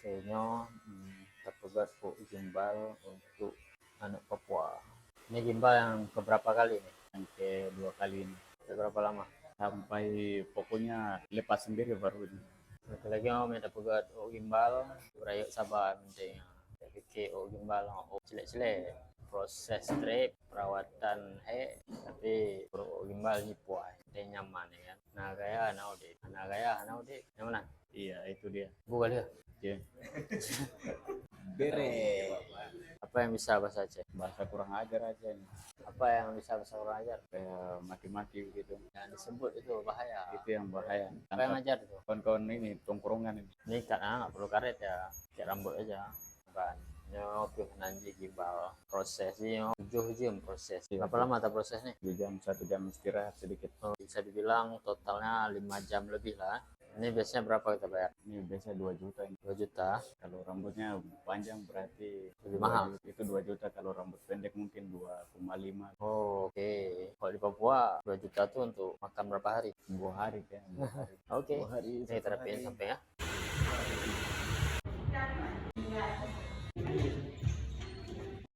Kayaknya terpegat kok gimbal untuk anak Papua. Ini gimbal yang keberapa kali nih? Yang kedua kali ini. Berapa lama? Sampai pokoknya lepas sendiri baru ini. Satu lagi mau minta pegat gimbal, berayuk sabar penting. Fikir gimbal cilek-cilek proses strip perawatan tapi gimbal ni puai dia nyaman ya kan. Nah gaya nah udah yang mana? Iya, itu dia. Bukan dia. Iya. Bere. Apa yang bisa bahasa Aceh? Bahasa kurang ajar aja nih. Apa yang bisa bahasa kurang ajar? Kayak maki-maki gitu. Yang disebut itu bahaya. Itu yang bahaya. Apa yang ngajar itu? Kawan-kawan ini tongkrongan ini. Ini karena nggak perlu karet ya, kayak rambut aja. Bukan. Nyok nanti gimbal prosesnya 7 jam proses. Berapa lama tak proses nih? 2 jam, 1 jam istirahat sedikit. Bisa dibilang totalnya 5 jam lebih lah. Ini biasanya berapa kita bayar? Ini biasanya 2 juta ini. 2 juta. Kalau rambutnya panjang berarti Lebih mahal. Itu 2 juta. Kalau rambut pendek mungkin 2,5. Oh, oke. Kalau di Papua 2 juta tuh untuk makan berapa hari? 2 hari kan. 2 hari. Oke. 2 hari. Ini terapin sampai ya.